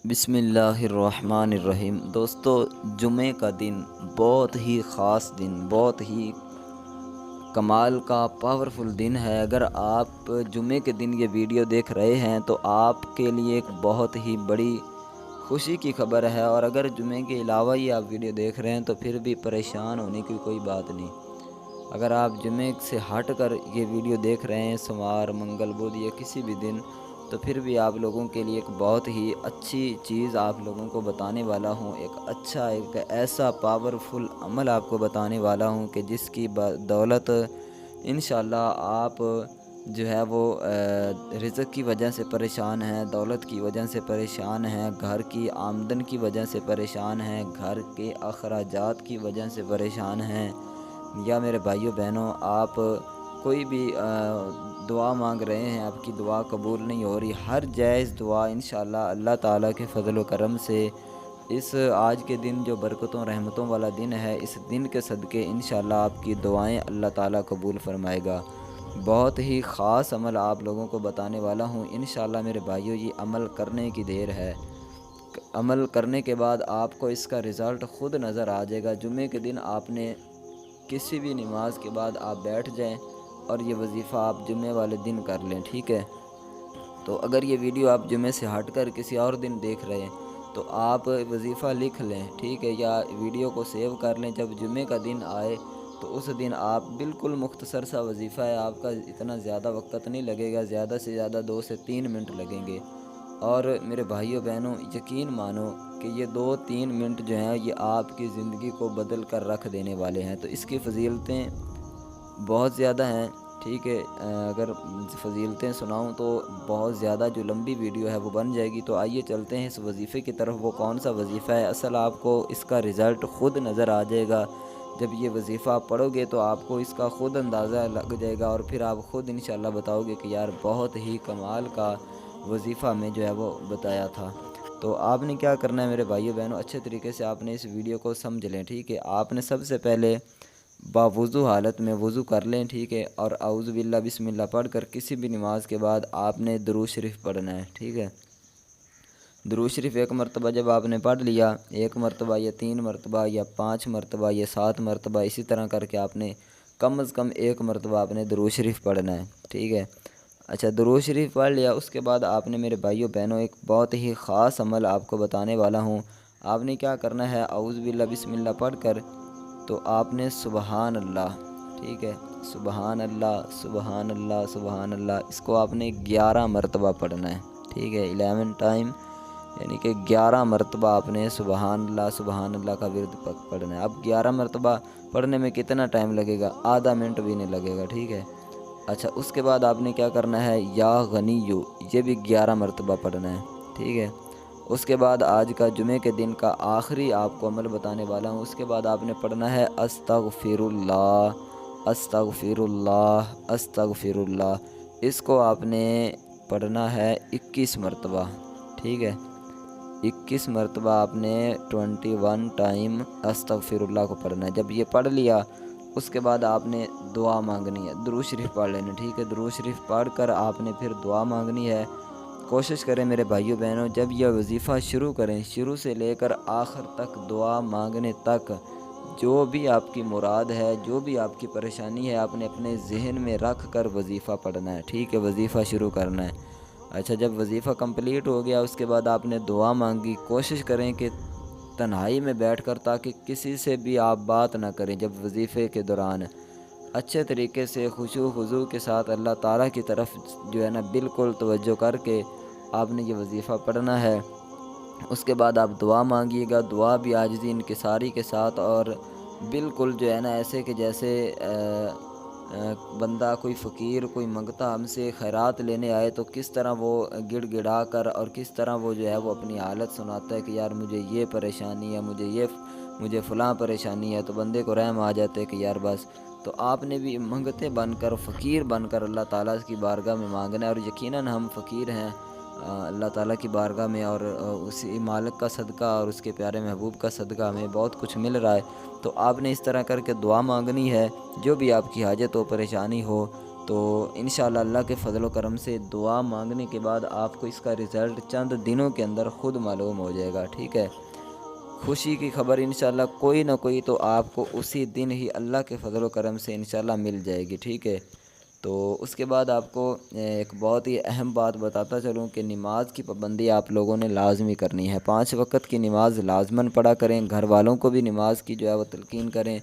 بسم اللہ الرحمن الرحیم۔ دوستو، جمعے کا دن بہت ہی خاص دن، بہت ہی کمال کا پاورفل دن ہے۔ اگر آپ جمعے کے دن یہ ویڈیو دیکھ رہے ہیں تو آپ کے لیے ایک بہت ہی بڑی خوشی کی خبر ہے، اور اگر جمعے کے علاوہ ہی آپ ویڈیو دیکھ رہے ہیں تو پھر بھی پریشان ہونے کی کوئی بات نہیں۔ اگر آپ جمعے سے ہٹ کر یہ ویڈیو دیکھ رہے ہیں سوموار، منگل، بدھ یا کسی بھی دن، تو پھر بھی آپ لوگوں کے لیے ایک بہت ہی اچھی چیز آپ لوگوں کو بتانے والا ہوں۔ ایک ایسا پاورفل عمل آپ کو بتانے والا ہوں کہ جس کی بدولت انشاءاللہ آپ جو ہے وہ رزق کی وجہ سے پریشان ہیں، دولت کی وجہ سے پریشان ہیں، گھر کی آمدن کی وجہ سے پریشان ہیں، گھر کے اخراجات کی وجہ سے پریشان ہیں، یا میرے بھائیوں بہنوں آپ کوئی بھی دعا مانگ رہے ہیں، آپ کی دعا قبول نہیں ہو رہی، ہر جائز دعا انشاءاللہ اللہ تعالیٰ کے فضل و کرم سے اس آج کے دن جو برکتوں رحمتوں والا دن ہے، اس دن کے صدقے انشاءاللہ آپ کی دعائیں اللہ تعالیٰ قبول فرمائے گا۔ بہت ہی خاص عمل آپ لوگوں کو بتانے والا ہوں انشاءاللہ میرے بھائیوں، یہ عمل کرنے کی دیر ہے۔ عمل کرنے کے بعد آپ کو اس کا رزلٹ خود نظر آ جائے گا۔ جمعے کے دن آپ نے کسی بھی نماز کے بعد آپ بیٹھ جائیں اور یہ وظیفہ آپ جمعے والے دن کر لیں، ٹھیک ہے؟ تو اگر یہ ویڈیو آپ جمعے سے ہٹ کر کسی اور دن دیکھ رہے ہیں تو آپ وظیفہ لکھ لیں، ٹھیک ہے؟ یا ویڈیو کو سیو کر لیں، جب جمعے کا دن آئے تو اس دن آپ بالکل مختصر سا وظیفہ ہے، آپ کا اتنا زیادہ وقت نہیں لگے گا، زیادہ سے زیادہ 2 سے 3 منٹ لگیں گے۔ اور میرے بھائیوں بہنوں یقین مانو کہ یہ 2-3 منٹ جو ہیں یہ آپ کی زندگی کو بدل کر رکھ دینے والے ہیں۔ تو اس کی فضیلتیں بہت زیادہ ہیں، ٹھیک ہے؟ اگر فضیلتیں سناؤں تو بہت زیادہ جو لمبی ویڈیو ہے وہ بن جائے گی، تو آئیے چلتے ہیں اس وظیفے کی طرف۔ وہ کون سا وظیفہ ہے؟ اصل آپ کو اس کا رزلٹ خود نظر آ جائے گا۔ جب یہ وظیفہ آپ پڑھو گے تو آپ کو اس کا خود اندازہ لگ جائے گا، اور پھر آپ خود انشاءاللہ بتاؤ گے کہ یار بہت ہی کمال کا وظیفہ میں جو ہے وہ بتایا تھا۔ تو آپ نے کیا کرنا ہے میرے بھائیو بہنوں، اچھے طریقے سے آپ نے اس ویڈیو کو سمجھ لیں، ٹھیک ہے؟ آپ نے سب سے پہلے باوضو حالت میں وضو کر لیں، ٹھیک ہے؟ اور اعوذ باللہ بسم اللہ پڑھ کر کسی بھی نماز کے بعد آپ نے درود شریف پڑھنا ہے، ٹھیک ہے؟ درود شریف ایک مرتبہ جب آپ نے پڑھ لیا، 1 مرتبہ یا 3 مرتبہ یا 5 مرتبہ یا 7 مرتبہ، اسی طرح کر کے آپ نے کم از کم 1 مرتبہ آپ نے درود شریف پڑھنا ہے، ٹھیک ہے؟ اچھا، درود شریف پڑھ لیا، اس کے بعد آپ نے میرے بھائیوں بہنوں ایک بہت ہی خاص عمل آپ کو بتانے والا ہوں۔ آپ نے کیا کرنا ہے، اعوذ باللہ بسم اللہ پڑھ کر تو آپ نے سبحان اللہ، ٹھیک ہے؟ سبحان اللہ، سبحان اللہ، سبحان اللہ، اس کو آپ نے 11 مرتبہ پڑھنا ہے، ٹھیک ہے؟ 11 ٹائم، یعنی کہ 11 مرتبہ آپ نے سبحان اللہ کا ورد پڑھنا ہے۔ اب 11 مرتبہ پڑھنے میں کتنا ٹائم لگے گا؟ آدھا منٹ بھی نہیں لگے گا، ٹھیک ہے؟ اچھا، اس کے بعد آپ نے کیا کرنا ہے، یا غنیو، یہ بھی 11 مرتبہ پڑھنا ہے، ٹھیک ہے؟ اس کے بعد آج کا جمعے کے دن کا آخری آپ کو عمل بتانے والا ہوں۔ اس کے بعد آپ نے پڑھنا ہے استغفر اللہ، استغفر اللہ، استغفر اللہ، اس کو آپ نے پڑھنا ہے 21 مرتبہ، ٹھیک ہے؟ 21 مرتبہ آپ نے 21 ٹائم استغفر اللہ کو پڑھنا ہے۔ جب یہ پڑھ لیا اس کے بعد آپ نے دعا مانگنی ہے، درود شریف پڑھ لینا، ٹھیک ہے؟ درود شریف پڑھ کر آپ نے پھر دعا مانگنی ہے۔ کوشش کریں میرے بھائیوں بہنوں، جب یہ وظیفہ شروع کریں، شروع سے لے کر آخر تک دعا مانگنے تک جو بھی آپ کی مراد ہے، جو بھی آپ کی پریشانی ہے، آپ نے اپنے ذہن میں رکھ کر وظیفہ پڑھنا ہے، ٹھیک ہے؟ وظیفہ شروع کرنا ہے۔ اچھا، جب وظیفہ کمپلیٹ ہو گیا اس کے بعد آپ نے دعا مانگی، کوشش کریں کہ تنہائی میں بیٹھ کر، تاکہ کسی سے بھی آپ بات نہ کریں، جب وظیفے کے دوران اچھے طریقے سے خشوع و خضوع کے ساتھ اللہ تعالیٰ کی طرف جو ہے نا بالکل توجہ کر کے آپ نے یہ وظیفہ پڑھنا ہے۔ اس کے بعد آپ دعا مانگیے گا، دعا بھی عاجزی انکساری کے ساتھ، اور بالکل جو ہے نا ایسے کہ جیسے بندہ کوئی فقیر کوئی منگتا ہم سے خیرات لینے آئے تو کس طرح وہ گڑ گڑا کر اور کس طرح وہ جو ہے وہ اپنی حالت سناتا ہے کہ یار مجھے یہ پریشانی ہے، مجھے فلاں پریشانی ہے، تو بندے کو رحم آ جاتے کہ یار بس۔ تو آپ نے بھی منگتے بن کر، فقیر بن کر اللہ تعالیٰ کی بارگاہ میں مانگنا ہے، اور یقیناً ہم فقیر ہیں اللہ تعالیٰ کی بارگاہ میں، اور اسی مالک کا صدقہ اور اس کے پیارے محبوب کا صدقہ ہمیں بہت کچھ مل رہا ہے۔ تو آپ نے اس طرح کر کے دعا مانگنی ہے، جو بھی آپ کی حاجت ہو، پریشانی ہو، تو انشاءاللہ اللہ کے فضل و کرم سے دعا مانگنے کے بعد آپ کو اس کا رزلٹ چند دنوں کے اندر خود معلوم ہو جائے گا، ٹھیک ہے۔ خوشی کی خبر انشاءاللہ کوئی نہ کوئی تو آپ کو اسی دن ہی اللہ کے فضل و کرم سے انشاءاللہ مل جائے گی، ٹھیک ہے۔ تو اس کے بعد آپ کو ایک بہت ہی اہم بات بتاتا چلوں کہ نماز کی پابندی آپ لوگوں نے لازمی کرنی ہے۔ 5 وقت کی نماز لازماً پڑھا کریں، گھر والوں کو بھی نماز کی جو ہے وہ تلقین کریں۔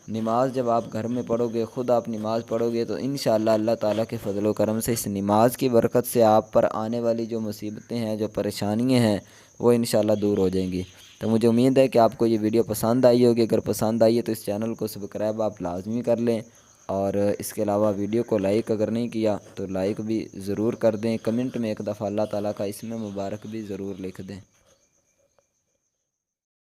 نماز جب آپ گھر میں پڑھو گے، خود آپ نماز پڑھو گے تو انشاءاللہ اللہ تعالیٰ کے فضل و کرم سے اس نماز کی برکت سے آپ پر آنے والی جو مصیبتیں ہیں، جو پریشانیاں ہیں، وہ انشاءاللہ دور ہو جائیں گی۔ تو مجھے امید ہے کہ آپ کو یہ ویڈیو پسند آئی ہوگی۔ اگر پسند آئی ہے تو اس چینل کو سبسکرائب آپ لازمی کر لیں، اور اس کے علاوہ ویڈیو کو لائک اگر نہیں کیا تو لائک بھی ضرور کر دیں۔ کمنٹ میں ایک دفعہ اللہ تعالیٰ کا اسم مبارک بھی ضرور لکھ دیں۔